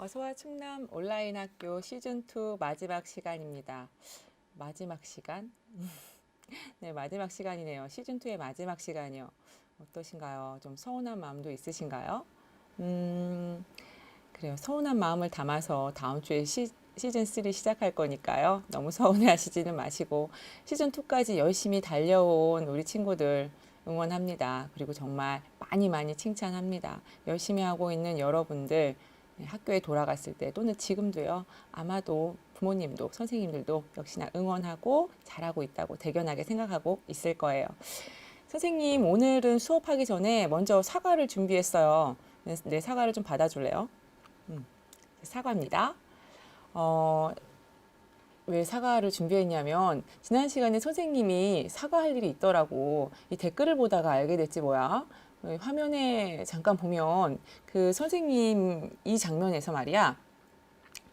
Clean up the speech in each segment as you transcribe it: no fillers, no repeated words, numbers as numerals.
어서와 충남 온라인 학교 시즌2 마지막 시간입니다. 마지막 시간? 네, 마지막 시간이네요. 시즌2의 마지막 시간이요. 어떠신가요? 좀 서운한 마음도 있으신가요? 그래요. 서운한 마음을 담아서 다음 주에 시즌3 시작할 거니까요. 너무 서운해 하시지는 마시고 시즌2까지 열심히 달려온 우리 친구들 응원합니다. 그리고 정말 많이 많이 칭찬합니다. 열심히 하고 있는 여러분들 학교에 돌아갔을 때 또는 지금도요. 아마도 부모님도 선생님들도 역시나 응원하고 잘하고 있다고 대견하게 생각하고 있을 거예요. 선생님 오늘은 수업하기 전에 먼저 사과를 준비했어요. 네, 사과를 좀 받아줄래요? 사과입니다. 왜 사과를 준비했냐면 지난 시간에 선생님이 사과할 일이 있더라고. 이 댓글을 보다가 알게 됐지 뭐야. 화면에 잠깐 보면 그 선생님 이 장면에서 말이야.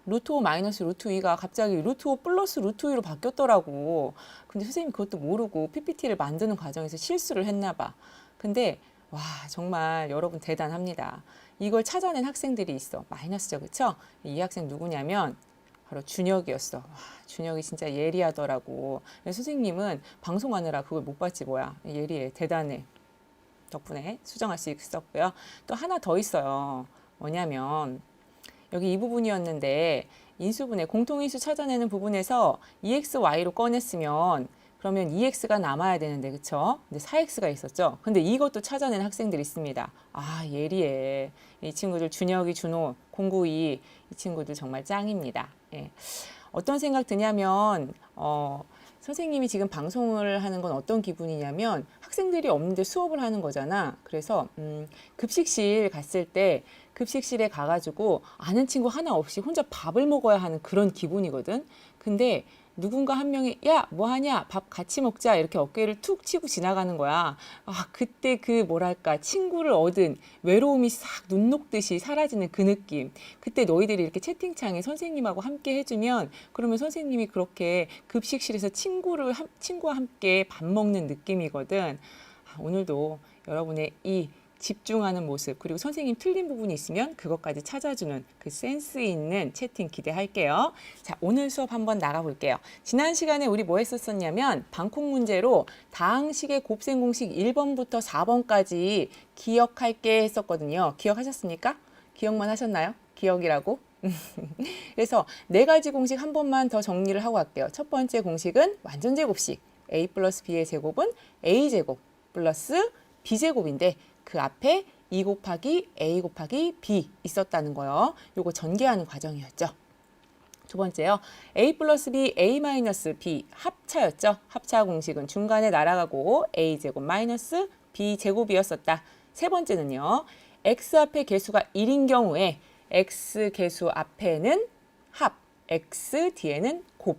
루트 5 마이너스 루트 2가 갑자기 루트 5 플러스 루트 2로 바뀌었더라고. 근데 선생님이 그것도 모르고 PPT를 만드는 과정에서 실수를 했나 봐. 근데 와 정말 여러분 대단합니다. 이걸 찾아낸 학생들이 있어. 마이너스죠, 그쵸? 이 학생 누구냐면 바로 준혁이었어. 와, 준혁이 진짜 예리하더라고. 선생님은 방송하느라 그걸 못 봤지 뭐야. 예리해, 대단해. 덕분에 수정할 수 있었고요. 또 하나 더 있어요. 뭐냐면 여기 이 부분이었는데 인수분해 공통인수 찾아내는 부분에서 EXY로 꺼냈으면 그러면 EX가 남아야 되는데 그쵸? 근데 4X가 있었죠. 근데 이것도 찾아낸 학생들이 있습니다. 아 예리해. 이 친구들 준혁이, 준호, 092 이 친구들 정말 짱입니다. 예. 어떤 생각 드냐면 선생님이 지금 방송을 하는 건 어떤 기분이냐면 학생들이 없는데 수업을 하는 거잖아. 그래서 급식실 갔을 때 급식실에 가가지고 아는 친구 하나 없이 혼자 밥을 먹어야 하는 그런 기분이거든. 근데 누군가 한 명이 야, 뭐 하냐? 밥 같이 먹자. 이렇게 어깨를 툭 치고 지나가는 거야. 아, 그때 그 뭐랄까 친구를 얻은 외로움이 싹 눈 녹듯이 사라지는 그 느낌. 그때 너희들이 이렇게 채팅창에 선생님하고 함께 해주면 그러면 선생님이 그렇게 급식실에서 친구와 함께 밥 먹는 느낌이거든. 아, 오늘도 여러분의 이 집중하는 모습 그리고 선생님 틀린 부분이 있으면 그것까지 찾아주는 그 센스 있는 채팅 기대할게요. 자, 오늘 수업 한번 나가볼게요. 지난 시간에 우리 뭐 했었냐면 방콕 문제로 다항식의 곱셈 공식 1번부터 4번까지 기억할게 했었거든요. 기억하셨습니까? 기억만 하셨나요? 기억이라고? 그래서 네 가지 공식 한 번만 더 정리를 하고 갈게요. 첫 번째 공식은 완전제곱식. a 플러스 b의 제곱은 a제곱 플러스 b제곱인데 그 앞에 2 곱하기 a 곱하기 b 있었다는 거요. 요거 전개하는 과정이었죠. 두 번째요. a 플러스 b, a 마이너스 b 합차였죠. 합차 공식은 중간에 날아가고 a제곱 마이너스 b제곱이었었다. 세 번째는요. x 앞에 개수가 1인 경우에 x 개수 앞에는 합, x 뒤에는 곱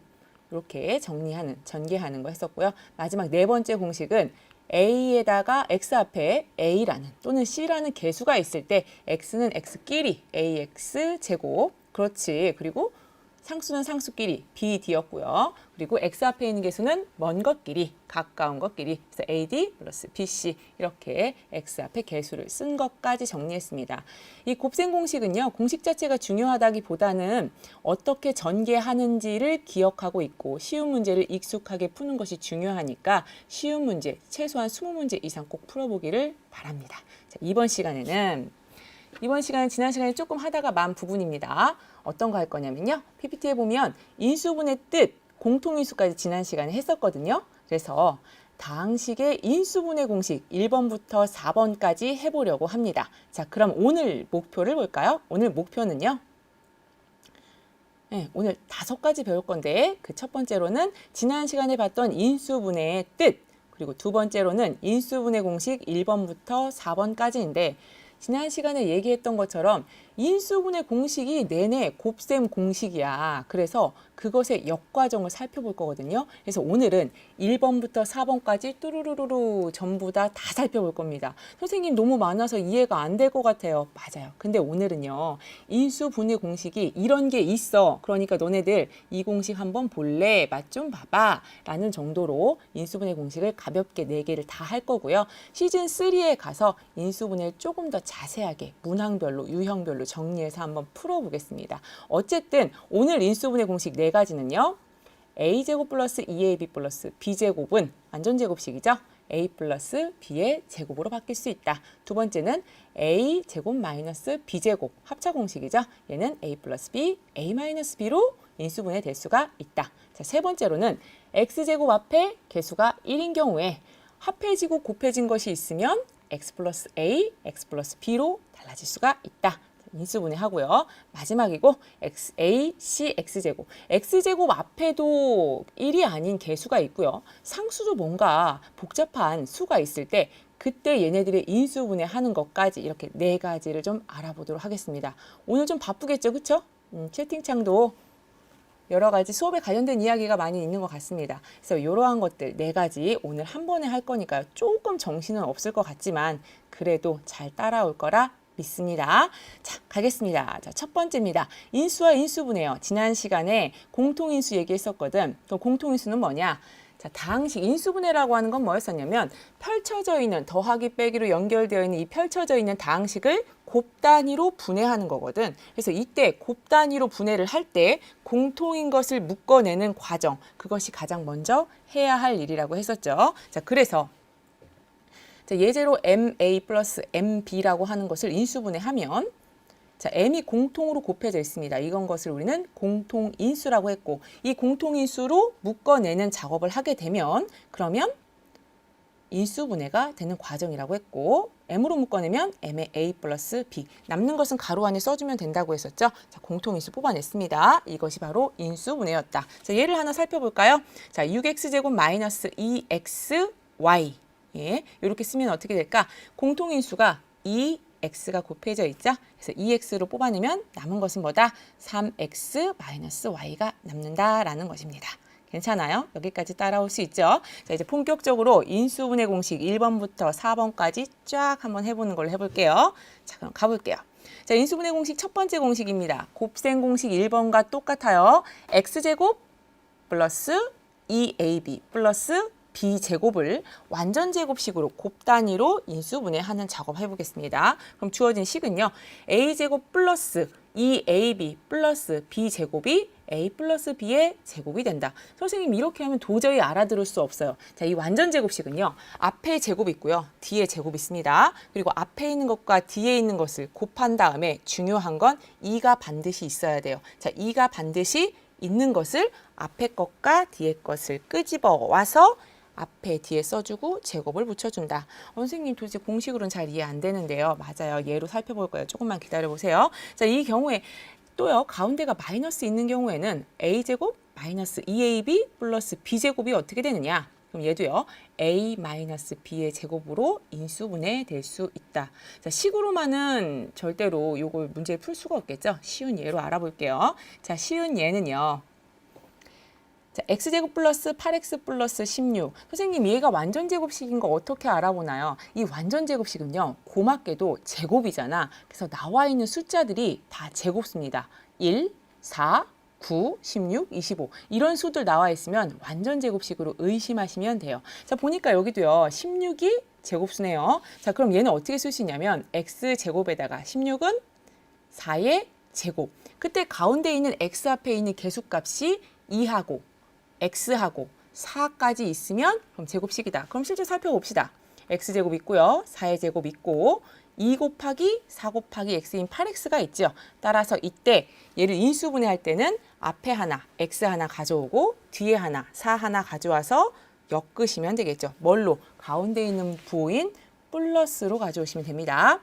이렇게 전개하는 거 했었고요. 마지막 네 번째 공식은 a에다가 x 앞에 a라는 또는 c라는 개수가 있을 때 x는 x끼리 ax 제곱 그렇지. 그리고 상수는 상수끼리 bd였고요. 그리고 x 앞에 있는 개수는 먼 것끼리 가까운 것끼리 그래서 ad 플러스 bc 이렇게 x 앞에 개수를 쓴 것까지 정리했습니다. 이 곱셈 공식은요. 공식 자체가 중요하다기보다는 어떻게 전개하는지를 기억하고 있고 쉬운 문제를 익숙하게 푸는 것이 중요하니까 쉬운 문제 최소한 20문제 이상 꼭 풀어보기를 바랍니다. 자, 이번 시간은 지난 시간에 조금 하다가 만 부분입니다. 어떤 거 할 거냐면요. PPT에 보면 인수분해 뜻, 공통인수까지 지난 시간에 했었거든요. 그래서 다항식의 인수분해 공식 1번부터 4번까지 해보려고 합니다. 자, 그럼 오늘 목표를 볼까요? 오늘 목표는요. 네, 오늘 5가지 배울 건데 그 첫 번째로는 지난 시간에 봤던 인수분해의 뜻, 그리고 두 번째로는 인수분해 공식 1번부터 4번까지인데 지난 시간에 얘기했던 것처럼 인수분해 공식이 내내 곱셈 공식이야. 그래서 그것의 역과정을 살펴볼 거거든요. 그래서 오늘은 1번부터 4번까지 뚜루루루루 전부 다 살펴볼 겁니다. 선생님 너무 많아서 이해가 안 될 것 같아요. 맞아요. 근데 오늘은요. 인수분해 공식이 이런 게 있어. 그러니까 너네들 이 공식 한번 볼래? 맛 좀 봐봐. 라는 정도로 인수분해 공식을 가볍게 4개를 다 할 거고요. 시즌 3에 가서 인수분해를 조금 더 자세하게 문항별로 유형별로 제곱으로 정리해서 한번 풀어보겠습니다. 어쨌든 오늘 인수분해 공식 네 가지는요. a제곱 플러스 2ab 플러스 b제곱은 완전제곱식이죠. a 플러스 b의 제곱으로 바뀔 수 있다. 두 번째는 a제곱 마이너스 b제곱 합차공식이죠. 얘는 a 플러스 b, a 마이너스 b로 인수분해 될 수가 있다. 자, 세 번째로는 x제곱 앞에 개수가 1인 경우에 합해지고 곱해진 것이 있으면 x 플러스 a, x 플러스 b로 달라질 수가 있다. 인수분해 하고요. 마지막이고 a, c, x제곱. x제곱 앞에도 1이 아닌 개수가 있고요. 상수도 뭔가 복잡한 수가 있을 때 그때 얘네들의 인수분해 하는 것까지 이렇게 네 가지를 좀 알아보도록 하겠습니다. 오늘 좀 바쁘겠죠, 그렇죠? 채팅창도 여러 가지 수업에 관련된 이야기가 많이 있는 것 같습니다. 그래서 이러한 것들 네 가지 오늘 한 번에 할 거니까 조금 정신은 없을 것 같지만 그래도 잘 따라올 거라 믿습니다. 자, 가겠습니다. 자, 첫 번째입니다. 인수와 인수분해요. 지난 시간에 공통인수 얘기했었거든. 그럼 공통인수는 뭐냐? 자, 다항식 인수분해라고 하는 건 뭐였었냐면 펼쳐져 있는 더하기 빼기로 연결되어 있는 이 펼쳐져 있는 다항식을 곱단위로 분해하는 거거든. 그래서 이때 곱단위로 분해를 할 때 공통인 것을 묶어내는 과정, 그것이 가장 먼저 해야 할 일이라고 했었죠. 자, 그래서 자, 예제로 MA 플러스 MB라고 하는 것을 인수분해하면 자, M이 공통으로 곱해져 있습니다. 이건 것을 우리는 공통인수라고 했고 이 공통인수로 묶어내는 작업을 하게 되면 그러면 인수분해가 되는 과정이라고 했고 M으로 묶어내면 M의 A 플러스 B 남는 것은 가로 안에 써주면 된다고 했었죠. 자, 공통인수 뽑아냈습니다. 이것이 바로 인수분해였다. 자, 예를 하나 살펴볼까요? 자, 6x제곱 마이너스 2xy 예, 이렇게 쓰면 어떻게 될까? 공통인수가 2x가 곱해져 있죠. 그래서 2x로 뽑아내면 남은 것은 뭐다? 3x 마이너스 y가 남는다라는 것입니다. 괜찮아요? 여기까지 따라올 수 있죠? 자, 이제 본격적으로 인수분해 공식 1번부터 4번까지 쫙 한번 해보는 걸로 해볼게요. 자, 그럼 가볼게요. 자, 인수분해 공식 첫 번째 공식입니다. 곱셈 공식 1번과 똑같아요. x제곱 플러스 2ab 플러스 b제곱을 완전제곱식으로 곱단위로 인수분해하는 작업 해보겠습니다. 그럼 주어진 식은요. a제곱 플러스 2ab 플러스 b제곱이 a 플러스 b의 제곱이 된다. 선생님 이렇게 하면 도저히 알아들을 수 없어요. 자, 이 완전제곱식은요. 앞에 제곱 있고요. 뒤에 제곱 있습니다. 그리고 앞에 있는 것과 뒤에 있는 것을 곱한 다음에 중요한 건 2가 반드시 있어야 돼요. 자, 2가 반드시 있는 것을 앞에 것과 뒤에 것을 끄집어 와서 앞에 뒤에 써주고 제곱을 붙여준다. 선생님 도대체 공식으로는 잘 이해 안 되는데요. 맞아요. 예로 살펴볼 거예요. 조금만 기다려보세요. 자, 이 경우에 또요. 가운데가 마이너스 있는 경우에는 a제곱 마이너스 2ab 플러스 b제곱이 어떻게 되느냐. 그럼 얘도요. a 마이너스 b의 제곱으로 인수분해 될 수 있다. 자, 식으로만은 절대로 요걸 문제를 풀 수가 없겠죠. 쉬운 예로 알아볼게요. 자, 쉬운 예는요. 자, x제곱 플러스 8x 플러스 16. 선생님 얘가 완전제곱식인 거 어떻게 알아보나요? 이 완전제곱식은요. 고맙게도 제곱이잖아. 그래서 나와 있는 숫자들이 다 제곱수입니다. 1, 4, 9, 16, 25 이런 수들 나와 있으면 완전제곱식으로 의심하시면 돼요. 자, 보니까 여기도요. 16이 제곱수네요. 자, 그럼 얘는 어떻게 쓸 수 있냐면 x제곱에다가 16은 4의 제곱. 그때 가운데 있는 x 앞에 있는 개수값이 2하고 x하고 4까지 있으면 그럼 제곱식이다. 그럼 실제 살펴봅시다. x제곱 있고요. 4의 제곱 있고 2 곱하기 4 곱하기 x인 8x가 있죠. 따라서 이때 얘를 인수분해할 때는 앞에 하나 x 하나 가져오고 뒤에 하나 4 하나 가져와서 엮으시면 되겠죠. 뭘로? 가운데 있는 부호인 플러스로 가져오시면 됩니다.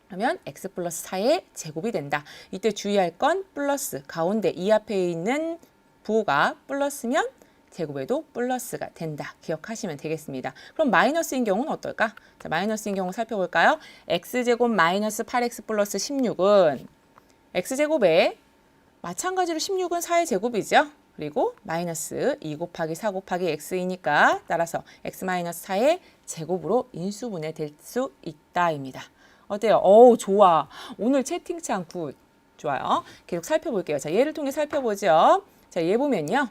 그러면 x 플러스 4의 제곱이 된다. 이때 주의할 건 플러스 가운데 이 앞에 있는 부호가 플러스면 제곱에도 플러스가 된다. 기억하시면 되겠습니다. 그럼 마이너스인 경우는 어떨까? 자, 마이너스인 경우 살펴볼까요? x제곱 마이너스 8x 플러스 16은 x제곱에 마찬가지로 16은 4의 제곱이죠. 그리고 마이너스 2 곱하기 4 곱하기 x이니까 따라서 x 마이너스 4의 제곱으로 인수분해 될 수 있다입니다. 어때요? 어우, 좋아. 오늘 채팅창 좋아요. 계속 살펴볼게요. 자, 예를 통해 살펴보죠. 자, 얘 보면요.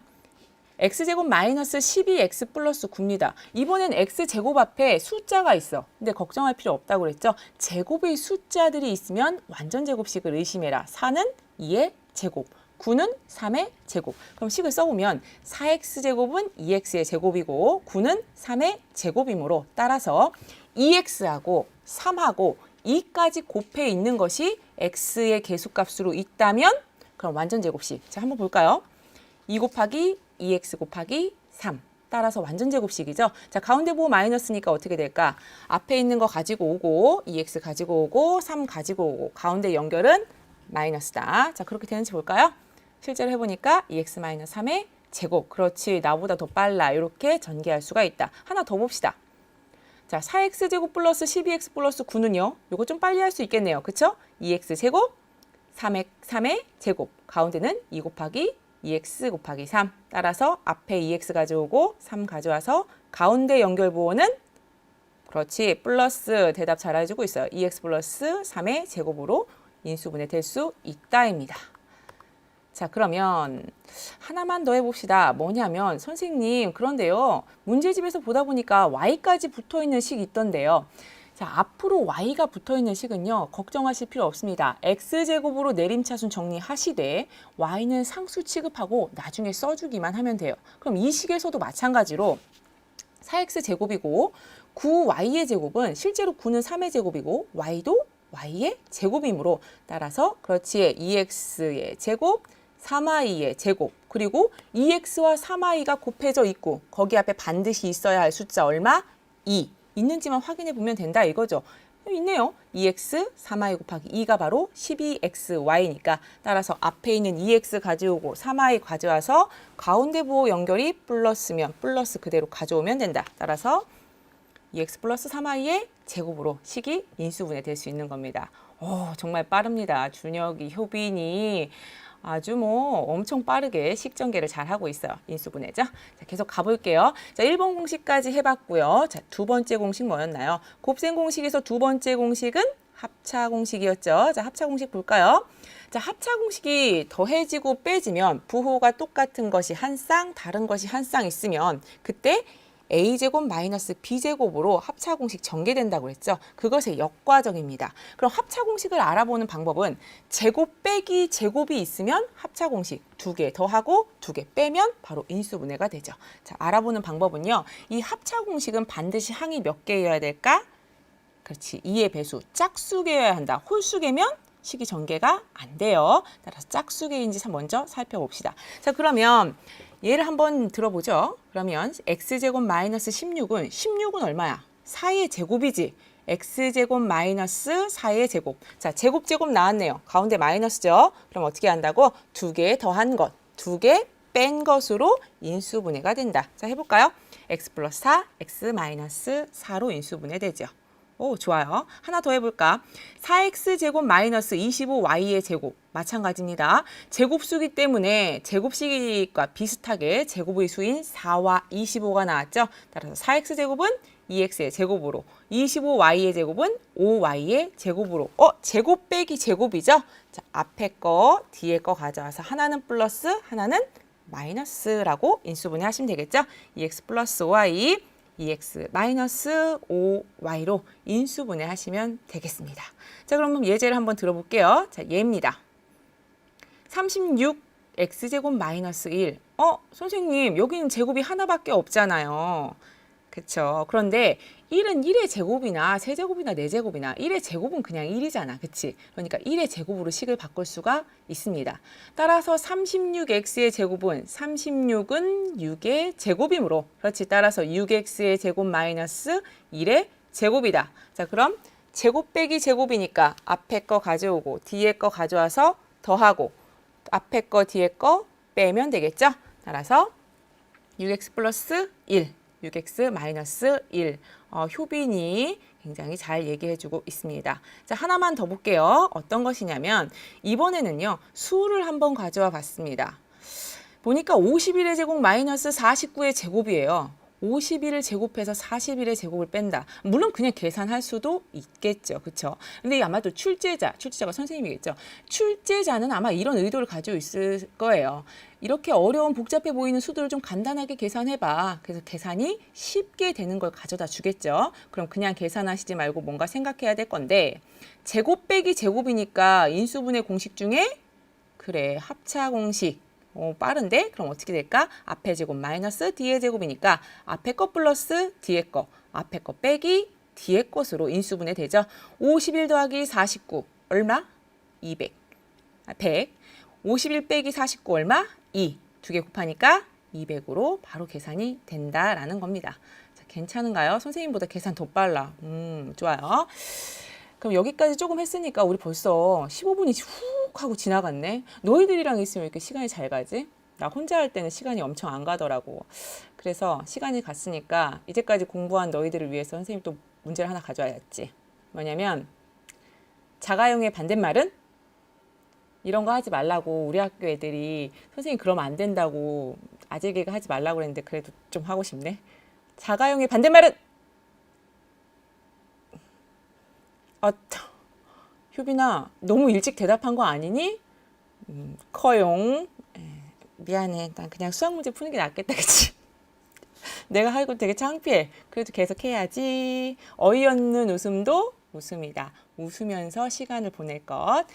x제곱 마이너스 12x 플러스 9입니다. 이번엔 x제곱 앞에 숫자가 있어. 근데 걱정할 필요 없다고 그랬죠. 제곱의 숫자들이 있으면 완전 제곱식을 의심해라. 4는 2의 제곱, 9는 3의 제곱. 그럼 식을 써보면 4x제곱은 2x의 제곱이고 9는 3의 제곱이므로 따라서 2x하고 3하고 2까지 곱해 있는 것이 x의 계수값으로 있다면 그럼 완전 제곱식. 자, 한번 볼까요? 2 곱하기 2x 곱하기 3. 따라서 완전 제곱식이죠. 자, 가운데 보호 마이너스니까 어떻게 될까? 앞에 있는 거 가지고 오고 2x 가지고 오고 3 가지고 오고 가운데 연결은 마이너스다. 자, 그렇게 되는지 볼까요? 실제로 해보니까 2x 마이너스 3의 제곱. 그렇지, 나보다 더 빨라. 이렇게 전개할 수가 있다. 하나 더 봅시다. 자, 4x제곱 플러스 12x 플러스 9는요. 요거 좀 빨리 할 수 있겠네요. 그쵸? 2x제곱, 3의 제곱. 가운데는 2 곱하기 2x 곱하기 3. 따라서 앞에 2x 가져오고 3 가져와서 가운데 연결 부호는 그렇지, 플러스. 대답 잘 해주고 있어요. 2x 플러스 3의 제곱으로 인수분해 될 수 있다입니다. 자, 그러면 하나만 더 해봅시다. 뭐냐면 선생님, 그런데요. 문제집에서 보다 보니까 y까지 붙어있는 식이 있던데요. 자, 앞으로 y가 붙어있는 식은요. 걱정하실 필요 없습니다. x제곱으로 내림차순 정리하시되 y는 상수 취급하고 나중에 써주기만 하면 돼요. 그럼 이 식에서도 마찬가지로 4x제곱이고 9y의 제곱은 실제로 9는 3의 제곱이고 y도 y의 제곱이므로 따라서 그렇지, 2x의 제곱, 3i의 제곱, 그리고 2x와 3i가 곱해져 있고 거기 앞에 반드시 있어야 할 숫자 얼마? 2. 있는지만 확인해 보면 된다 이거죠. 있네요. 2x, 3i 곱하기 2가 바로 12xy니까 따라서 앞에 있는 2x 가져오고 3i 가져와서 가운데 부호 연결이 플러스면 플러스 그대로 가져오면 된다. 따라서 2x 플러스 3i의 제곱으로 식이 인수분해 될 수 있는 겁니다. 정말 빠릅니다. 준혁이, 효빈이 아주 엄청 빠르게 식 전개를 잘 하고 있어요. 인수분해죠. 자, 계속 가볼게요. 자, 1번 공식까지 해봤고요. 자, 두 번째 공식 뭐였나요? 곱셈 공식에서 두 번째 공식은 합차 공식이었죠. 자, 합차 공식 볼까요? 자, 합차 공식이 더해지고 빼지면 부호가 똑같은 것이 한 쌍, 다른 것이 한 쌍 있으면 그때 a제곱 마이너스 b제곱으로 합차 공식 전개된다고 했죠. 그것의 역과정입니다. 그럼 합차 공식을 알아보는 방법은 제곱 빼기 제곱이 있으면 합차 공식 2개 더하고 2개 빼면 바로 인수분해가 되죠. 자, 알아보는 방법은요. 이 합차 공식은 반드시 항이 몇 개여야 될까? 그렇지, 2의 배수, 짝수개여야 한다. 홀수개면 식이 전개가 안 돼요. 따라서 짝수개인지 먼저 살펴봅시다. 자, 그러면 얘를 한번 들어보죠. 그러면 x제곱 마이너스 16은 얼마야? 4의 제곱이지. x제곱 마이너스 4의 제곱. 자, 제곱 나왔네요. 가운데 마이너스죠. 그럼 어떻게 한다고? 2개 더한 것, 2개 뺀 것으로 인수분해가 된다. 자, 해볼까요? x 플러스 4, x 마이너스 4로 인수분해 되죠. 오, 좋아요. 하나 더 해볼까? 4x제곱 마이너스 25y의 제곱. 마찬가지입니다. 제곱수기 때문에 제곱식과 비슷하게 제곱의 수인 4와 25가 나왔죠. 따라서 4x제곱은 2x의 제곱으로, 25y의 제곱은 5y의 제곱으로. 제곱 빼기 제곱이죠. 자, 앞에 거, 뒤에 거 가져와서 하나는 플러스, 하나는 마이너스라고 인수분해 하시면 되겠죠. 2x 플러스 5y, 2x 마이너스 5y로 인수분해 하시면 되겠습니다. 자, 그럼 예제를 한번 들어볼게요. 자, 얘입니다. 36x제곱 마이너스 1. 선생님, 여기는 제곱이 하나밖에 없잖아요. 그쵸? 그런데 1은 1의 제곱이나 세제곱이나 4제곱이나 1의 제곱은 그냥 1이잖아. 그치? 그러니까 1의 제곱으로 식을 바꿀 수가 있습니다. 따라서 36x의 제곱은 36은 6의 제곱이므로, 그렇지. 따라서 6x의 제곱 마이너스 1의 제곱이다. 자, 그럼 제곱 빼기 제곱이니까 앞에 거 가져오고 뒤에 거 가져와서 더하고 앞에 거 뒤에 거 빼면 되겠죠? 따라서 6x 플러스 1, 6x 마이너스 1. 효빈이 굉장히 잘 얘기해주고 있습니다. 자, 하나만 더 볼게요. 어떤 것이냐면 이번에는요. 수를 한번 가져와 봤습니다. 보니까 51의 제곱 마이너스 49의 제곱이에요. 51을 제곱해서 41의 제곱을 뺀다. 물론 그냥 계산할 수도 있겠죠. 그렇죠? 근데 아마도 출제자가 선생님이겠죠. 출제자는 아마 이런 의도를 가지고 있을 거예요. 이렇게 어려운 복잡해 보이는 수들을 좀 간단하게 계산해봐. 그래서 계산이 쉽게 되는 걸 가져다 주겠죠. 그럼 그냥 계산하시지 말고 뭔가 생각해야 될 건데 제곱 빼기 제곱이니까 인수분해 공식 중에 그래 합차 공식 빠른데? 그럼 어떻게 될까? 앞에 제곱 마이너스 뒤에 제곱이니까 앞에 거 플러스 뒤에 거, 앞에 거 빼기 뒤에 것으로 인수분해 되죠. 51 더하기 49 얼마? 200. 100. 51 빼기 49 얼마? 2. 두 개 곱하니까 200으로 바로 계산이 된다라는 겁니다. 자, 괜찮은가요? 선생님보다 계산 더 빨라. 좋아요. 그럼 여기까지 조금 했으니까 우리 벌써 15분이 훅 하고 지나갔네. 너희들이랑 있으면 이렇게 시간이 잘 가지? 나 혼자 할 때는 시간이 엄청 안 가더라고. 그래서 시간이 갔으니까 이제까지 공부한 너희들을 위해서 선생님 또 문제를 하나 가져와야지. 뭐냐면 자가용의 반대말은? 이런 거 하지 말라고 우리 학교 애들이 선생님 그러면 안 된다고 아재 개그 하지 말라고 그랬는데 그래도 좀 하고 싶네. 자가용의 반대말은? 효빈아, 너무 일찍 대답한 거 아니니? 커용. 미안해. 난 그냥 수학 문제 푸는 게 낫겠다, 그치? 내가 하고 되게 창피해. 그래도 계속 해야지. 어이없는 웃음도 웃음이다. 웃으면서 시간을 보낼 것.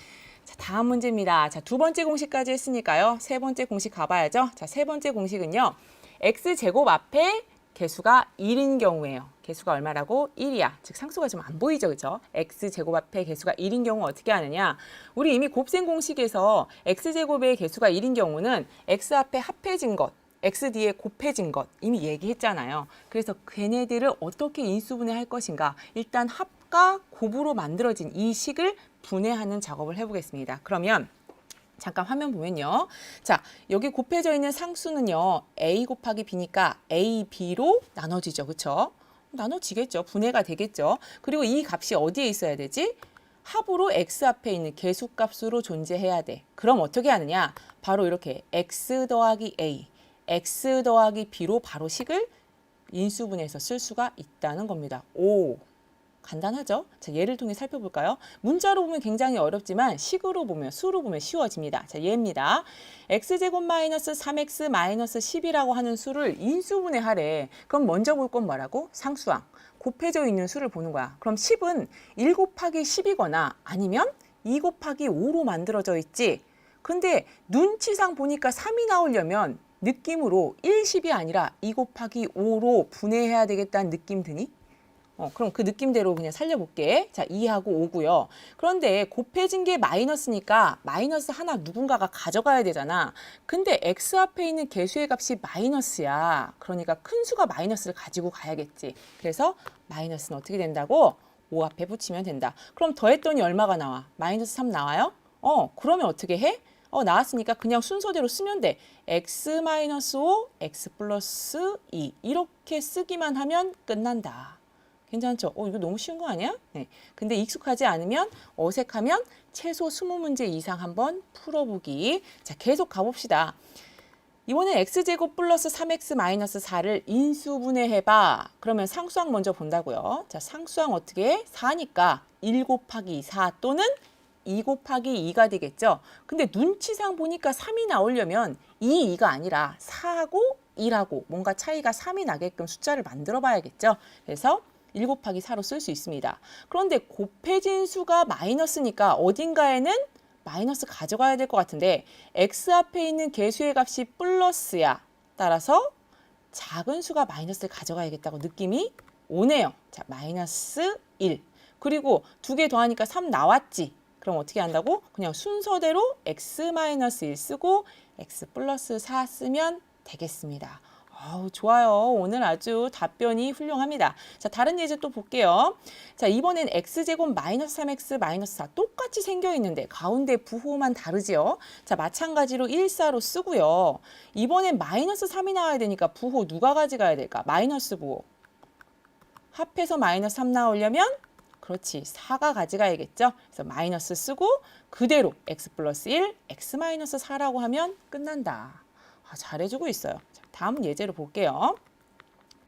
자, 다음 문제입니다. 자, 두 번째 공식까지 했으니까요. 세 번째 공식 가봐야죠. 자, 세 번째 공식은요. x제곱 앞에 개수가 1인 경우예요. 개수가 얼마라고? 1이야. 즉 상수가 좀 안 보이죠. 그죠? x제곱 앞에 개수가 1인 경우 어떻게 하느냐? 우리 이미 곱셈 공식에서 x제곱의 개수가 1인 경우는 x 앞에 합해진 것, x 뒤에 곱해진 것 이미 얘기했잖아요. 그래서 걔네들을 어떻게 인수분해할 것인가? 일단 합과 곱으로 만들어진 이 식을 분해하는 작업을 해보겠습니다. 그러면 잠깐 화면 보면요. 자, 여기 곱해져 있는 상수는요. a 곱하기 b니까 a, b로 나눠지죠. 그렇죠? 나눠지겠죠. 분해가 되겠죠. 그리고 이 값이 어디에 있어야 되지? 합으로 x 앞에 있는 개수값으로 존재해야 돼. 그럼 어떻게 하느냐? 바로 이렇게 x 더하기 a, x 더하기 b로 바로 식을 인수분해해서 쓸 수가 있다는 겁니다. 오, 간단하죠? 자, 예를 통해 살펴볼까요? 문자로 보면 굉장히 어렵지만 식으로 보면, 수로 보면 쉬워집니다. 자, 예입니다. x제곱 마이너스 3x 마이너스 10이라고 하는 수를 인수분해하래. 그럼 먼저 볼 건 뭐라고? 상수항. 곱해져 있는 수를 보는 거야. 그럼 10은 1 곱하기 10이거나 아니면 2 곱하기 5로 만들어져 있지. 근데 눈치상 보니까 3이 나오려면 느낌으로 1, 10이 아니라 2 곱하기 5로 분해해야 되겠다는 느낌 드니? 그럼 그 느낌대로 그냥 살려볼게. 자, 2하고 5고요. 그런데 곱해진 게 마이너스니까 마이너스 하나 누군가가 가져가야 되잖아. 근데 x 앞에 있는 개수의 값이 마이너스야. 그러니까 큰 수가 마이너스를 가지고 가야겠지. 그래서 마이너스는 어떻게 된다고? 5 앞에 붙이면 된다. 그럼 더했더니 얼마가 나와? 마이너스 3 나와요? 그러면 어떻게 해? 나왔으니까 그냥 순서대로 쓰면 돼. x-5, x 플러스 2 이렇게 쓰기만 하면 끝난다. 괜찮죠? 이거 너무 쉬운 거 아니야? 네. 근데 익숙하지 않으면 어색하면 최소 20문제 이상 한번 풀어보기. 자, 계속 가봅시다. 이번엔 x제곱 플러스 3x 마이너스 4를 인수분해해봐. 그러면 상수항 먼저 본다고요. 자, 상수항 어떻게 해? 4니까 1 곱하기 4 또는 2 곱하기 2가 되겠죠. 근데 눈치상 보니까 3이 나오려면 2, 2가 아니라 4하고 2라고 뭔가 차이가 3이 나게끔 숫자를 만들어 봐야겠죠. 그래서 1 곱하기 4로 쓸 수 있습니다. 그런데 곱해진 수가 마이너스니까 어딘가에는 마이너스 가져가야 될 것 같은데 x 앞에 있는 개수의 값이 플러스야. 따라서 작은 수가 마이너스를 가져가야겠다고 느낌이 오네요. 자, 마이너스 1. 그리고 두 개 더하니까 3 나왔지. 그럼 어떻게 한다고? 그냥 순서대로 x-1 쓰고 x 플러스 4 쓰면 되겠습니다. 좋아요. 오늘 아주 답변이 훌륭합니다. 자, 다른 예제 또 볼게요. 자, 이번엔 x제곱 마이너스 3x 마이너스 4 똑같이 생겨 있는데 가운데 부호만 다르지요. 자, 마찬가지로 1, 4로 쓰고요. 이번엔 마이너스 3이 나와야 되니까 부호 누가 가져가야 될까? 마이너스 부호. 합해서 마이너스 3 나오려면 그렇지. 4가 가져가야겠죠. 그래서 마이너스 쓰고 그대로 x 플러스 1, x 마이너스 4라고 하면 끝난다. 잘해주고 있어요. 자, 다음 예제로 볼게요.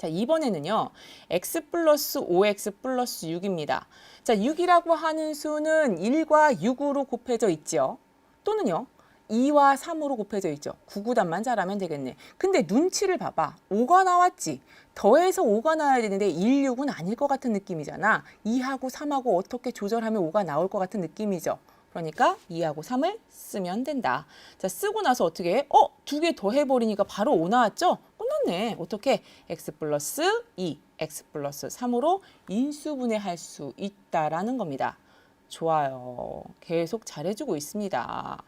자, 이번에는요. x 플러스 5x 플러스 6입니다. 자, 6이라고 하는 수는 1과 6으로 곱해져 있죠. 또는요. 2와 3으로 곱해져 있죠. 구구단만 잘하면 되겠네. 근데 눈치를 봐봐. 5가 나왔지. 더해서 5가 나와야 되는데 1, 6은 아닐 것 같은 느낌이잖아. 2하고 3하고 어떻게 조절하면 5가 나올 것 같은 느낌이죠. 그러니까 2하고 3을 쓰면 된다. 자, 쓰고 나서 어떻게 해? 두 개 더해버리니까 바로 5 나왔죠? 끝났네. 어떻게? x 플러스 2, x 플러스 3으로 인수분해할 수 있다라는 겁니다. 좋아요. 계속 잘해주고 있습니다.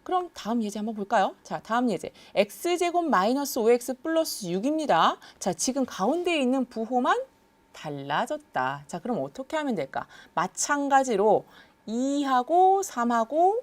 그럼 다음 예제 한번 볼까요? 자, 다음 예제. x제곱 마이너스 5x 플러스 6입니다. 자, 지금 가운데 있는 부호만 달라졌다. 자, 그럼 어떻게 하면 될까? 마찬가지로 2하고 3하고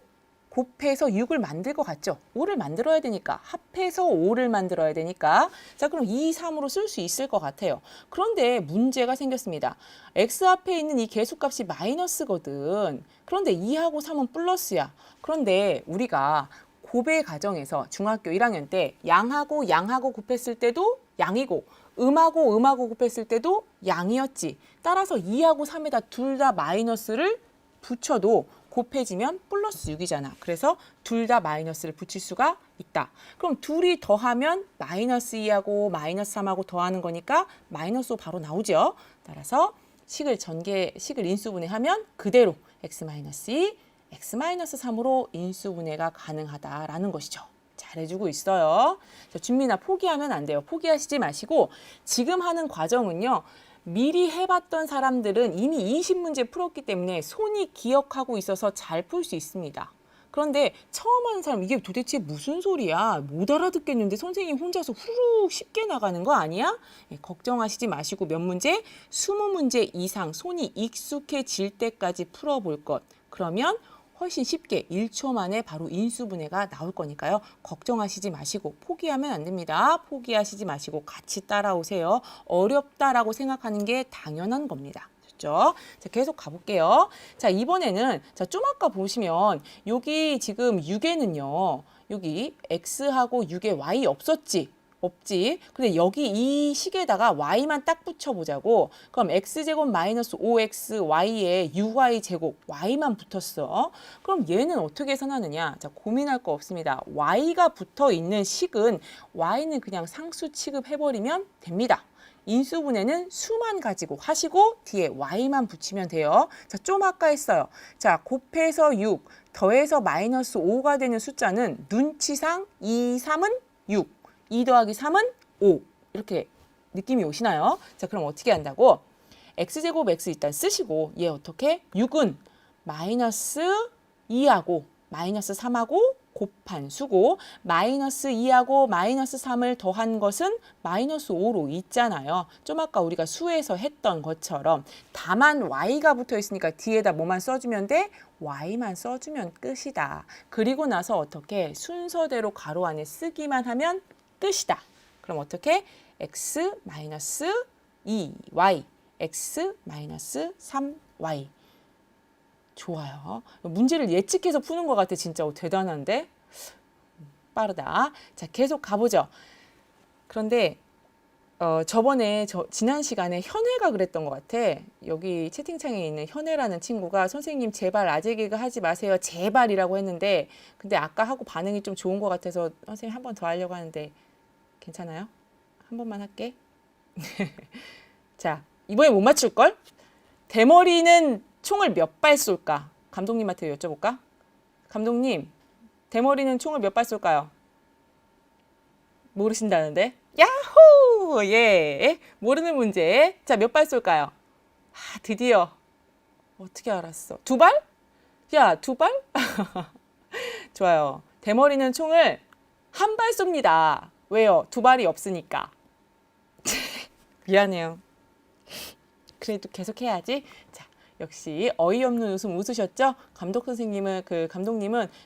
곱해서 6을 만들 것 같죠? 5를 만들어야 되니까 합해서 5를 만들어야 되니까 자, 그럼 2, 3으로 쓸 수 있을 것 같아요. 그런데 문제가 생겼습니다. x 앞에 있는 이 계수값이 마이너스거든. 그런데 2하고 3은 플러스야. 그런데 우리가 곱의 과정에서 중학교 1학년 때 양하고 양하고 곱했을 때도 양이고 음하고 음하고 곱했을 때도 양이었지. 따라서 2하고 3에다 둘 다 마이너스를 붙여도 곱해지면 플러스 6이잖아. 그래서 둘 다 마이너스를 붙일 수가 있다. 그럼 둘이 더하면 마이너스 2하고 마이너스 3하고 더하는 거니까 마이너스 5 바로 나오죠. 따라서 식을 인수분해하면 그대로 x-2, x-3으로 인수분해가 가능하다라는 것이죠. 잘해주고 있어요. 자, 준민아 포기하면 안 돼요. 포기하시지 마시고 지금 하는 과정은요. 미리 해봤던 사람들은 이미 20문제 풀었기 때문에 손이 기억하고 있어서 잘 풀 수 있습니다. 그런데 처음 하는 사람 이게 도대체 무슨 소리야? 못 알아듣겠는데 선생님 혼자서 후루룩 쉽게 나가는 거 아니야? 걱정하시지 마시고 몇 문제? 20문제 이상 손이 익숙해질 때까지 풀어볼 것. 그러면 훨씬 쉽게 1초 만에 바로 인수분해가 나올 거니까요. 걱정하시지 마시고 포기하면 안 됩니다. 포기하시지 마시고 같이 따라오세요. 어렵다라고 생각하는 게 당연한 겁니다. 됐죠? 자, 계속 가볼게요. 자, 이번에는 좀 아까 보시면 여기 지금 6에는요. 여기 x하고 6에 y 없었지? 없지. 근데 여기 이 식에다가 y만 딱 붙여보자고. 그럼 x제곱 마이너스 5xy에 6y제곱 y만 붙었어. 그럼 얘는 어떻게 계산하느냐? 자, 고민할 거 없습니다. y가 붙어 있는 식은 y는 그냥 상수 취급해버리면 됩니다. 인수분해는 수만 가지고 하시고 뒤에 y만 붙이면 돼요. 자, 좀 아까 했어요. 자, 곱해서 6, 더해서 마이너스 5가 되는 숫자는 눈치상 2, 3은 6. 2 더하기 3은 5 이렇게 느낌이 오시나요? 자, 그럼 어떻게 한다고? x제곱 x 일단 쓰시고 얘 어떻게? 6은 마이너스 2하고 마이너스 3하고 곱한 수고 마이너스 2하고 마이너스 3을 더한 것은 마이너스 5로 있잖아요. 좀 아까 우리가 수에서 했던 것처럼 다만 y가 붙어 있으니까 뒤에다 뭐만 써주면 돼? y만 써주면 끝이다. 그리고 나서 어떻게 순서대로 가로 안에 쓰기만 하면 끝이다. 그럼 어떻게? x-2y, x-3y. 좋아요. 문제를 예측해서 푸는 것 같아. 진짜 대단한데? 빠르다. 자, 계속 가보죠. 그런데 저번에 지난 시간에 현애가 그랬던 것 같아. 여기 채팅창에 있는 현애라는 친구가 선생님 제발 아재 개그 하지 마세요. 제발이라고 했는데 근데 아까 하고 반응이 좀 좋은 것 같아서 선생님 한 번 더 하려고 하는데 괜찮아요? 한 번만 할게. 자, 이번에 못 맞출걸? 대머리는 총을 몇 발 쏠까? 감독님한테 여쭤볼까? 감독님, 대머리는 총을 몇 발 쏠까요? 모르신다는데? 야호! 예. 모르는 문제. 자, 몇 발 쏠까요? 드디어. 어떻게 알았어? 2발? 야, 2발? 좋아요. 대머리는 총을 한 발 쏩니다. 왜요? 2발이 없으니까. 미안해요. 그래도 계속 해야지. 자, 역시 어이없는 웃음 웃으셨죠? 감독님은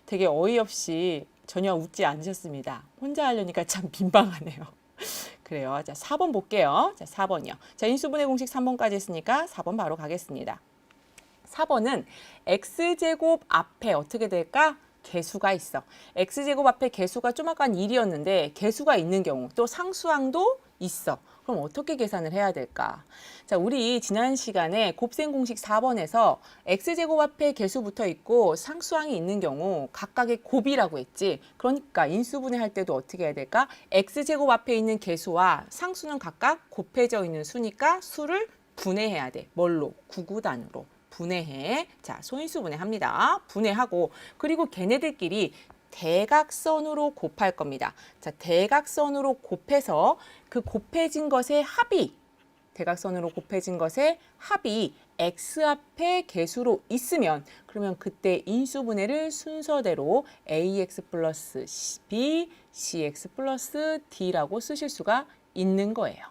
되게 어이없이 전혀 웃지 않으셨습니다. 혼자 하려니까 참 민망하네요. 그래요. 자, 4번 볼게요. 자, 4번이요. 자, 인수분해 공식 3번까지 했으니까 4번 바로 가겠습니다. 4번은 x제곱 앞에 어떻게 될까? 개수가 있어. x제곱 앞에 개수가 좀 아까 1이었는데 개수가 있는 경우 또 상수항도 있어. 그럼 어떻게 계산을 해야 될까? 자, 우리 지난 시간에 곱셈 공식 4번에서 x제곱 앞에 개수 붙어 있고 상수항이 있는 경우 각각의 곱이라고 했지. 그러니까 인수분해할 때도 어떻게 해야 될까? x제곱 앞에 있는 개수와 상수는 각각 곱해져 있는 수니까 수를 분해해야 돼. 뭘로? 구구단으로. 분해해. 자, 소인수분해합니다. 분해하고 그리고 걔네들끼리 대각선으로 곱할 겁니다. 자, 대각선으로 곱해서 그 곱해진 것의 합이 대각선으로 곱해진 것의 합이 x 앞에 개수로 있으면 그러면 그때 인수분해를 순서대로 ax 플러스 b, cx 플러스 d라고 쓰실 수가 있는 거예요.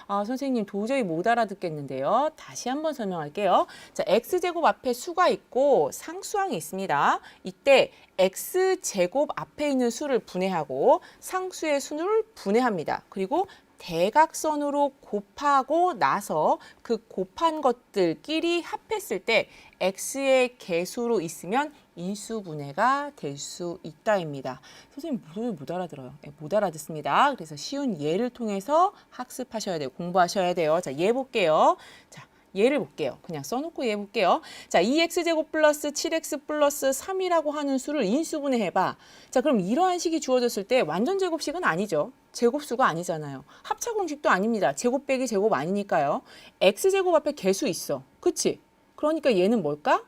아, 선생님 도저히 못 알아듣겠는데요. 다시 한번 설명할게요. 자, x제곱 앞에 수가 있고 상수항이 있습니다. 이때 x제곱 앞에 있는 수를 분해하고 상수의 수를 분해합니다. 그리고 대각선으로 곱하고 나서 그 곱한 것들끼리 합했을 때 x의 개수로 있으면 인수분해가 될 수 있다입니다. 선생님 못 알아들어요. 네, 못 알아듣습니다. 그래서 쉬운 예를 통해서 학습하셔야 돼요. 공부하셔야 돼요. 자, 예 볼게요. 자, 예를 볼게요. 그냥 써놓고 예 볼게요. 자, 2x제곱 플러스 7x 플러스 3이라고 하는 수를 인수분해해봐. 자, 그럼 이러한 식이 주어졌을 때 완전 제곱식은 아니죠. 제곱수가 아니잖아요. 합차공식도 아닙니다. 제곱 빼기 제곱 아니니까요. x제곱 앞에 개수 있어. 그치? 그러니까 얘는 뭘까?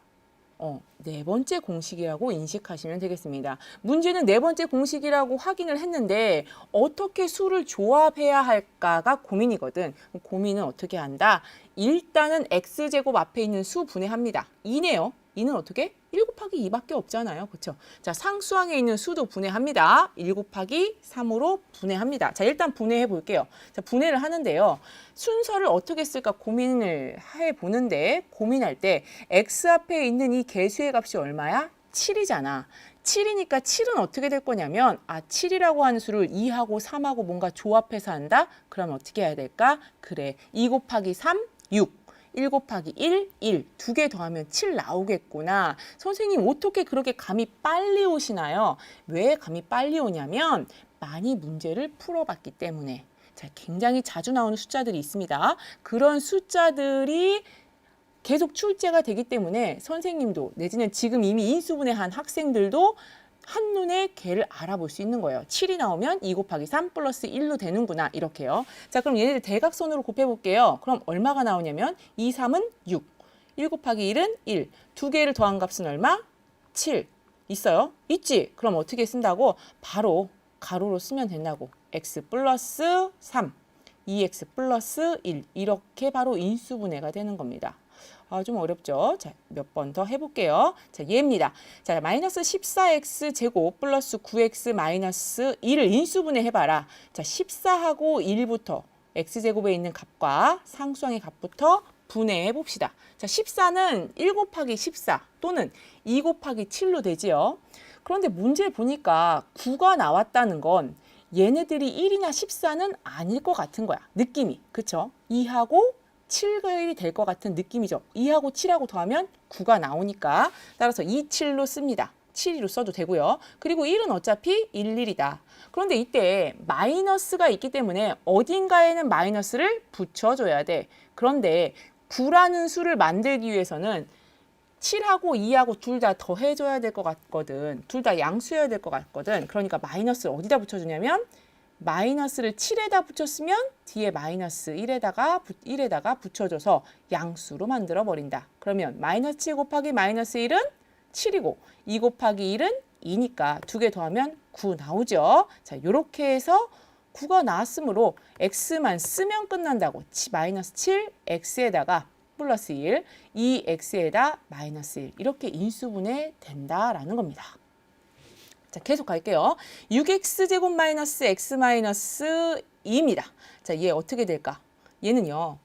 네 번째 공식이라고 인식하시면 되겠습니다. 문제는 네 번째 공식이라고 확인을 했는데 어떻게 수를 조합해야 할까가 고민이거든. 고민은 어떻게 한다? 일단은 x제곱 앞에 있는 수 분해합니다. 2네요. 2는 어떻게? 1 곱하기 2밖에 없잖아요. 그렇죠? 자, 상수항에 있는 수도 분해합니다. 1 곱하기 3으로 분해합니다. 자, 일단 분해해 볼게요. 자, 분해를 하는데요. 순서를 어떻게 쓸까 고민을 해보는데 고민할 때 x 앞에 있는 이 개수의 값이 얼마야? 7이잖아. 7이니까 7은 어떻게 될 거냐면 7이라고 하는 수를 2하고 3하고 뭔가 조합해서 한다? 그러면 어떻게 해야 될까? 그래, 2 곱하기 3, 6. 1 곱하기 1, 1. 두 개 더하면 7 나오겠구나. 선생님 어떻게 그렇게 감이 빨리 오시나요? 왜 감이 빨리 오냐면 많이 문제를 풀어봤기 때문에. 자, 굉장히 자주 나오는 숫자들이 있습니다. 그런 숫자들이 계속 출제가 되기 때문에 선생님도 내지는 지금 이미 인수분해한 학생들도 한눈에 걔를 알아볼 수 있는 거예요. 7이 나오면 2 곱하기 3 플러스 1로 되는구나. 이렇게요. 자, 그럼 얘네들 대각선으로 곱해볼게요. 그럼 얼마가 나오냐면 2, 3은 6. 1 곱하기 1은 1. 두 개를 더한 값은 얼마? 7. 있어요? 있지? 그럼 어떻게 쓴다고? 바로 가로로 쓰면 된다고. x 플러스 3, 2x 플러스 1. 이렇게 바로 인수분해가 되는 겁니다. 좀 어렵죠? 자, 몇 번 더 해볼게요. 자, 얘입니다. 자, 마이너스 14x 제곱 플러스 9x 마이너스 2를 인수분해 해봐라. 자, 14하고 1부터 x제곱에 있는 값과 상수항의 값부터 분해해 봅시다. 자, 14는 1 곱하기 14 또는 2 곱하기 7로 되지요. 그런데 문제를 보니까 9가 나왔다는 건 얘네들이 1이나 14는 아닐 것 같은 거야. 느낌이. 그쵸? 2하고 7이 될 것 같은 느낌이죠. 2하고 7하고 더하면 9가 나오니까 따라서 2, 7로 씁니다. 7로 써도 되고요. 그리고 1은 어차피 1, 1이다. 그런데 이때 마이너스가 있기 때문에 어딘가에는 마이너스를 붙여줘야 돼. 그런데 9라는 수를 만들기 위해서는 7하고 2하고 둘 다 더해줘야 될 것 같거든. 둘 다 양수여야 될 것 같거든. 그러니까 마이너스를 어디다 붙여주냐면 마이너스를 7에다 붙였으면 뒤에 마이너스 1에다가 붙여줘서 양수로 만들어 버린다. 그러면 마이너스 7 곱하기 마이너스 1은 7이고 2 곱하기 1은 2니까 두 개 더하면 9 나오죠. 자, 요렇게 해서 9가 나왔으므로 x만 쓰면 끝난다고. 마이너스 7, x에다가 플러스 1, 2x에다 마이너스 1 이렇게 인수분해 된다라는 겁니다. 자, 계속 갈게요. 6x제곱 마이너스 x 마이너스 2입니다. 자, 얘 어떻게 될까? 얘는요.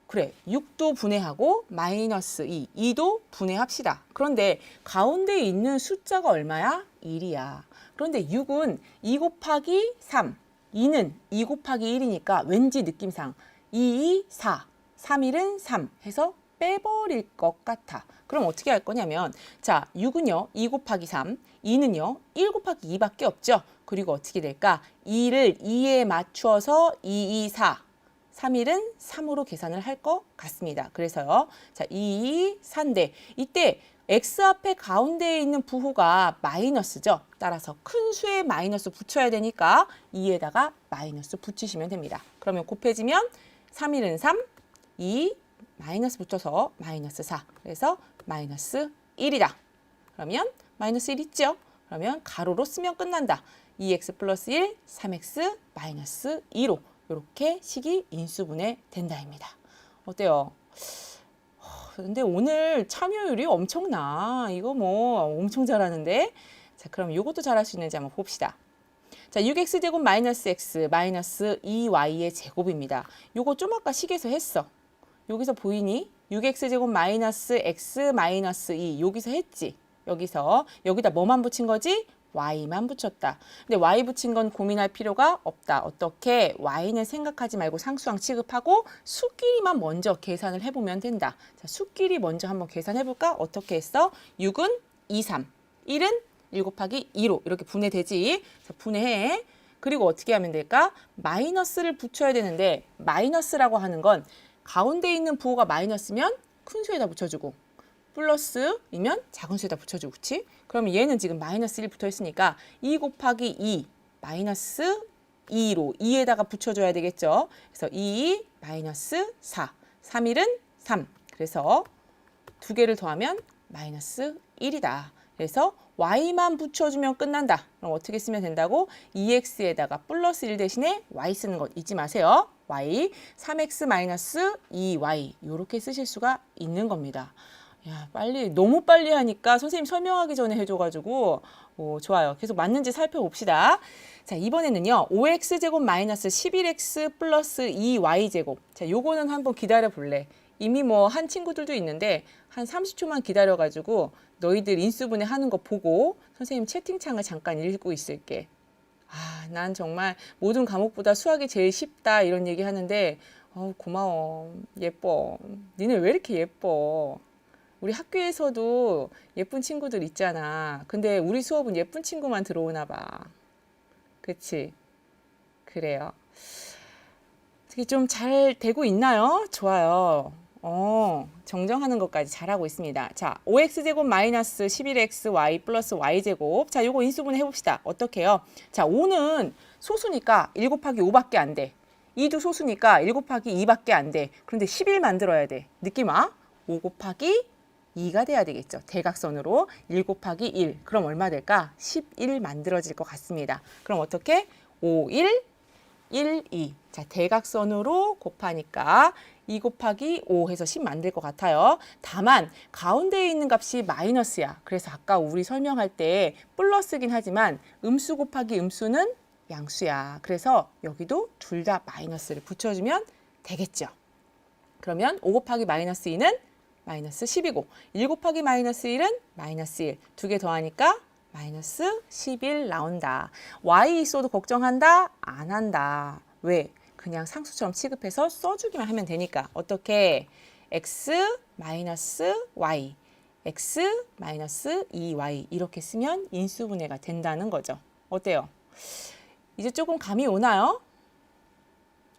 그래, 6도 분해하고 마이너스 2, 2도 분해합시다. 그런데 가운데 있는 숫자가 얼마야? 1이야. 그런데 6은 2 곱하기 3, 2는 2 곱하기 1이니까 왠지 느낌상 2, 2, 4, 3, 1은 3 해서 빼버릴 것 같아. 그럼 어떻게 할 거냐면 자 6은요 2 곱하기 3, 2는요 1 곱하기 2밖에 없죠. 그리고 어떻게 될까? 2를 2에 맞추어서 2, 2, 4, 3일은 3으로 계산을 할 것 같습니다. 그래서요. 자 2, 4인데 이때 x 앞에 가운데에 있는 부호가 마이너스죠. 따라서 큰 수에 마이너스 붙여야 되니까 2에다가 마이너스 붙이시면 됩니다. 그러면 곱해지면 3일은 3, 2, 마이너스 붙여서 마이너스 4. 그래서 마이너스 1이다. 그러면 마이너스 1 있죠? 그러면 가로로 쓰면 끝난다. 2x 플러스 1, 3x 마이너스 2로 이렇게 식이 인수분해 된다입니다. 어때요? 근데 오늘 참여율이 엄청나. 이거 뭐 엄청 잘하는데. 자, 그럼 이것도 잘할 수 있는지 한번 봅시다. 자, 6x제곱 마이너스 x 마이너스 2y의 제곱입니다. 요거 좀 아까 식에서 했어. 여기서 보이니? 6x제곱 마이너스 x 마이너스 2 여기서 했지. 여기다 뭐만 붙인 거지? y만 붙였다. 근데 y 붙인 건 고민할 필요가 없다. 어떻게? y는 생각하지 말고 상수항 취급하고 수끼리만 먼저 계산을 해보면 된다. 자, 수끼리 먼저 한번 계산해볼까? 어떻게 했어? 6은 2, 3, 1은 1 곱하기 2로 이렇게 분해되지. 자, 분해해. 그리고 어떻게 하면 될까? 마이너스를 붙여야 되는데 마이너스라고 하는 건 가운데 있는 부호가 마이너스면 큰 수에다 붙여주고 플러스이면 작은 수에다 붙여주고, 그치? 그러면 얘는 지금 마이너스 1 붙어 있으니까 2 곱하기 2 마이너스 2로 2에다가 붙여줘야 되겠죠? 그래서 2 마이너스 4, 3일은 3. 그래서 두 개를 더하면 마이너스 1이다. 그래서 y만 붙여주면 끝난다. 그럼 어떻게 쓰면 된다고? 2x에다가 플러스 1 대신에 y 쓰는 것 잊지 마세요. y, 3x 마이너스 2y 이렇게 쓰실 수가 있는 겁니다. 야, 너무 빨리 하니까 선생님 설명하기 전에 해줘가지고 좋아요. 계속 맞는지 살펴봅시다. 자, 이번에는요. 5x제곱 마이너스 11x 플러스 2y제곱. 자, 요거는 한번 기다려 볼래. 이미 뭐 한 친구들도 있는데 한 30초만 기다려가지고 너희들 인수분해 하는 거 보고 선생님 채팅창을 잠깐 읽고 있을게. 아, 난 정말 모든 과목보다 수학이 제일 쉽다 이런 얘기 하는데 고마워. 예뻐. 니네 왜 이렇게 예뻐? 우리 학교에서도 예쁜 친구들 있잖아. 근데 우리 수업은 예쁜 친구만 들어오나 봐. 그치? 그래요. 어떻게 좀 잘 되고 있나요? 좋아요. 정정하는 것까지 잘하고 있습니다. 자, 5x제곱 마이너스 11xy 플러스 y제곱. 자, 요거 인수분해 해봅시다. 어떻게 해요? 자, 5는 소수니까 1 곱하기 5밖에 안 돼. 2도 소수니까 1 곱하기 2밖에 안 돼. 그런데 11 만들어야 돼. 느낌 와? 5 곱하기 2가 돼야 되겠죠. 대각선으로 1 곱하기 1. 그럼 얼마 될까? 11 만들어질 것 같습니다. 그럼 어떻게? 5, 1, 1, 2. 자, 대각선으로 곱하니까 2 곱하기 5 해서 10 만들 것 같아요. 다만 가운데에 있는 값이 마이너스야. 그래서 아까 우리 설명할 때 플러스긴 하지만 음수 곱하기 음수는 양수야. 그래서 여기도 둘 다 마이너스를 붙여주면 되겠죠. 그러면 5 곱하기 마이너스 2는 마이너스 10이고 1 곱하기 마이너스 1은 마이너스 1. 두 개 더하니까 마이너스 11 나온다. y 있어도 걱정한다? 안 한다. 왜? 그냥 상수처럼 취급해서 써주기만 하면 되니까. 어떻게? x 마이너스 y, x 마이너스 2y 이렇게 쓰면 인수분해가 된다는 거죠. 어때요? 이제 조금 감이 오나요?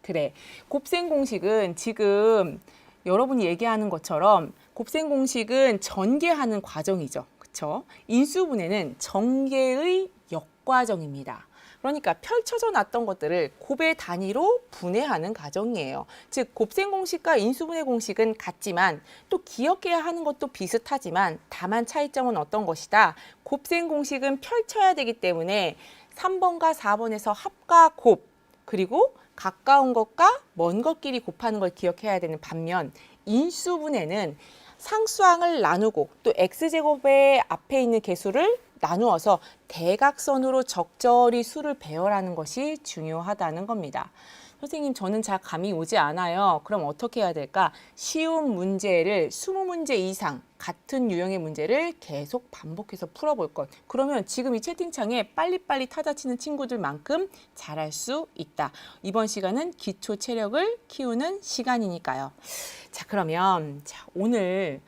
그래. 곱셈 공식은 지금 여러분이 얘기하는 것처럼 곱셈 공식은 전개하는 과정이죠. 그렇죠? 인수분해는 전개의 역과정입니다. 그러니까 펼쳐져 놨던 것들을 곱의 단위로 분해하는 과정이에요. 즉 곱셈 공식과 인수분해 공식은 같지만 또 기억해야 하는 것도 비슷하지만 다만 차이점은 어떤 것이다. 곱셈 공식은 펼쳐야 되기 때문에 3번과 4번에서 합과 곱 그리고 가까운 것과 먼 것끼리 곱하는 걸 기억해야 되는 반면 인수분해는 상수항을 나누고 또 x제곱의 앞에 있는 개수를 나누어서 대각선으로 적절히 수를 배열하는 것이 중요하다는 겁니다. 선생님, 저는 잘 감이 오지 않아요. 그럼 어떻게 해야 될까? 쉬운 문제를 20문제 이상 같은 유형의 문제를 계속 반복해서 풀어볼 것. 그러면 지금 이 채팅창에 빨리빨리 타자치는 친구들만큼 잘할 수 있다. 이번 시간은 기초 체력을 키우는 시간이니까요. 자, 그러면 오늘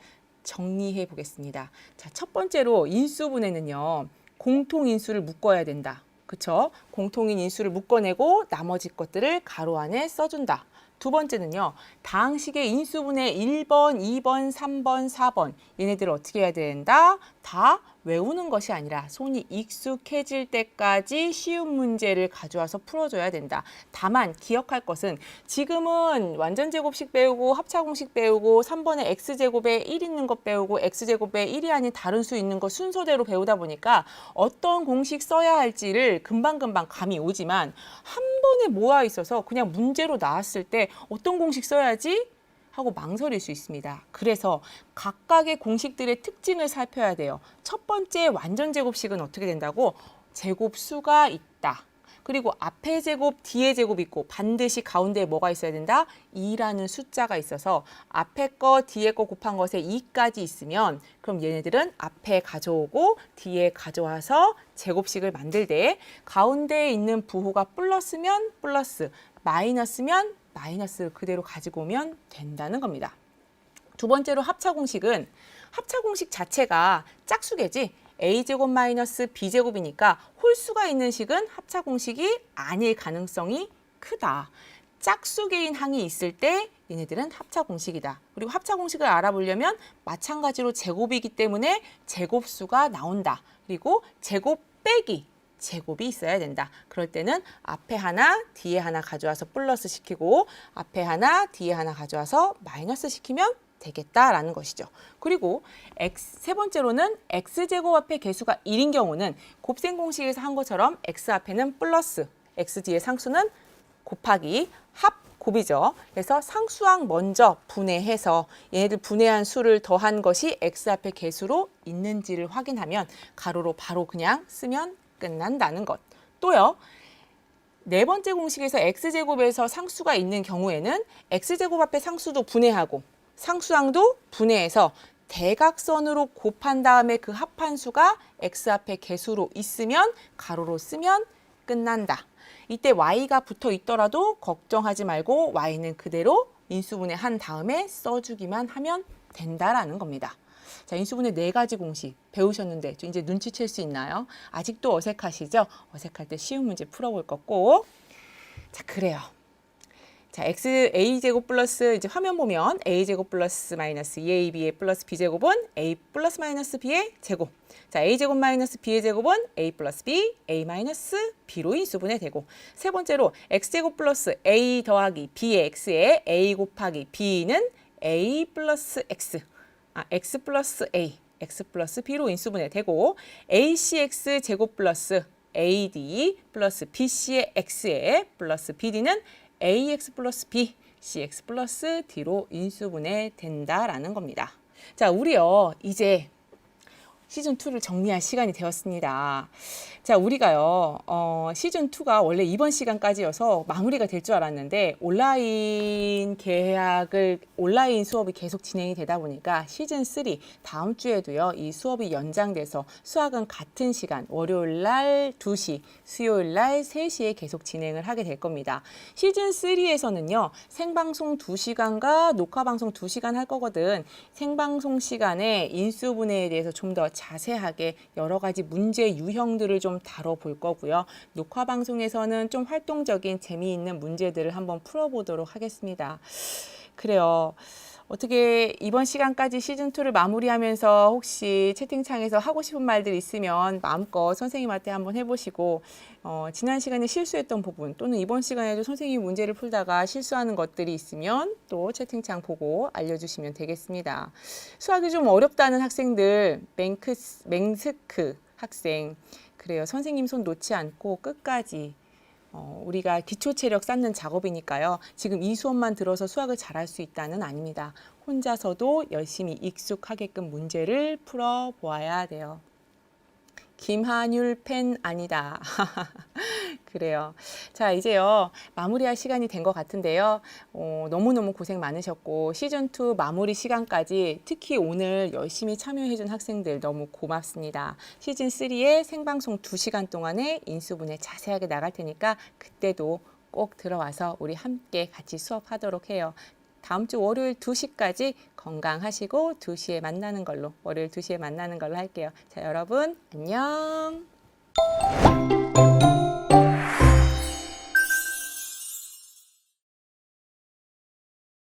정리해 보겠습니다. 자, 첫 번째로 인수분해는요. 공통인수를 묶어야 된다. 그쵸? 공통인 인수를 묶어내고 나머지 것들을 가로 안에 써준다. 두 번째는요. 다항식의 인수분해 1번, 2번, 3번, 4번 얘네들을 어떻게 해야 된다? 다 외우는 것이 아니라 손이 익숙해질 때까지 쉬운 문제를 가져와서 풀어줘야 된다. 다만 기억할 것은 지금은 완전제곱식 배우고 합차공식 배우고 3번에 x제곱에 1 있는 것 배우고 x제곱에 1이 아닌 다른 수 있는 거 순서대로 배우다 보니까 어떤 공식 써야 할지를 금방금방 감이 오지만 한 번에 모아 있어서 그냥 문제로 나왔을 때 어떤 공식 써야지? 하고 망설일 수 있습니다. 그래서 각각의 공식들의 특징을 살펴야 돼요. 첫 번째 완전 제곱식은 어떻게 된다고? 제곱수가 있다. 그리고 앞에 제곱, 뒤에 제곱 있고 반드시 가운데에 뭐가 있어야 된다? 2라는 숫자가 있어서 앞에 거, 뒤에 거 곱한 것에 2까지 있으면 그럼 얘네들은 앞에 가져오고 뒤에 가져와서 제곱식을 만들 때 가운데에 있는 부호가 플러스면 플러스, 마이너스면 마이너스를 그대로 가지고 오면 된다는 겁니다. 두 번째로 합차공식은 합차공식 자체가 짝수계지 a제곱 마이너스 b제곱이니까 홀수가 있는 식은 합차공식이 아닐 가능성이 크다. 짝수계인 항이 있을 때 얘네들은 합차공식이다. 그리고 합차공식을 알아보려면 마찬가지로 제곱이기 때문에 제곱수가 나온다. 그리고 제곱 빼기 제곱이 있어야 된다. 그럴 때는 앞에 하나, 뒤에 하나 가져와서 플러스 시키고 앞에 하나, 뒤에 하나 가져와서 마이너스 시키면 되겠다라는 것이죠. 그리고 세 번째로는 x제곱 앞에 개수가 1인 경우는 곱셈 공식에서 한 것처럼 x 앞에는 플러스, x 뒤에 상수는 곱하기 합곱이죠. 그래서 상수항 먼저 분해해서 얘네들 분해한 수를 더한 것이 x 앞에 개수로 있는지를 확인하면 가로로 바로 그냥 쓰면 끝난다는 것. 또요. 네 번째 공식에서 x제곱에서 상수가 있는 경우에는 x제곱 앞에 상수도 분해하고 상수항도 분해해서 대각선으로 곱한 다음에 그 합한 수가 x 앞에 개수로 있으면 가로로 쓰면 끝난다. 이때 y가 붙어 있더라도 걱정하지 말고 y는 그대로 인수분해한 다음에 써주기만 하면 된다라는 겁니다. 자, 인수분해 4가지 공식 배우셨는데 이제 눈치챌 수 있나요? 아직도 어색하시죠? 어색할 때 쉬운 문제 풀어볼 거 꼭. 자, 그래요. 자, a제곱 플러스 이제 화면 보면 a제곱 플러스 마이너스 2ab의 플러스 b제곱은 a 플러스 마이너스 b의 제곱. 자, a제곱 마이너스 b의 제곱은 a 플러스 b, a 마이너스 b로 인수분해되고 세 번째로 x제곱 플러스 a 더하기 b의 x에 a 곱하기 b는 a 플러스 x. x 플러스 a, x 플러스 b로 인수분해되고 acx 제곱 플러스 ad 플러스 bc의 x에 플러스 bd는 ax 플러스 b, cx 플러스 d로 인수분해된다라는 겁니다. 자, 우리요 이제 시즌2를 정리할 시간이 되었습니다. 자, 우리가요, 시즌2가 원래 이번 시간까지여서 마무리가 될 줄 알았는데, 온라인 수업이 계속 진행이 되다 보니까 시즌3, 다음 주에도요, 이 수업이 연장돼서 수학은 같은 시간, 월요일 날 2시, 수요일 날 3시에 계속 진행을 하게 될 겁니다. 시즌3에서는요, 생방송 2시간과 녹화방송 2시간 할 거거든. 생방송 시간에 인수분해에 대해서 좀 더 자세하게 여러 가지 문제 유형들을 좀 다뤄볼 거고요. 녹화 방송에서는 좀 활동적인 재미있는 문제들을 한번 풀어보도록 하겠습니다. 그래요. 어떻게 이번 시간까지 시즌2를 마무리하면서 혹시 채팅창에서 하고 싶은 말들 있으면 마음껏 선생님한테 한번 해보시고 지난 시간에 실수했던 부분 또는 이번 시간에도 선생님이 문제를 풀다가 실수하는 것들이 있으면 또 채팅창 보고 알려주시면 되겠습니다. 수학이 좀 어렵다는 학생들, 맹스크 학생, 그래요. 선생님 손 놓지 않고 끝까지 우리가 기초 체력 쌓는 작업이니까요. 지금 이 수업만 들어서 수학을 잘할 수 있다는 아닙니다. 혼자서도 열심히 익숙하게끔 문제를 풀어보아야 돼요. 김한율 팬 아니다. 그래요. 자, 이제요. 마무리할 시간이 된 것 같은데요. 너무너무 고생 많으셨고 시즌2 마무리 시간까지 특히 오늘 열심히 참여해준 학생들 너무 고맙습니다. 시즌3의 생방송 2시간 동안에 인수분해 자세하게 나갈 테니까 그때도 꼭 들어와서 우리 함께 같이 수업하도록 해요. 다음 주 월요일 2시까지 건강하시고 2시에 만나는 걸로, 월요일 2시에 만나는 걸로 할게요. 자, 여러분 안녕.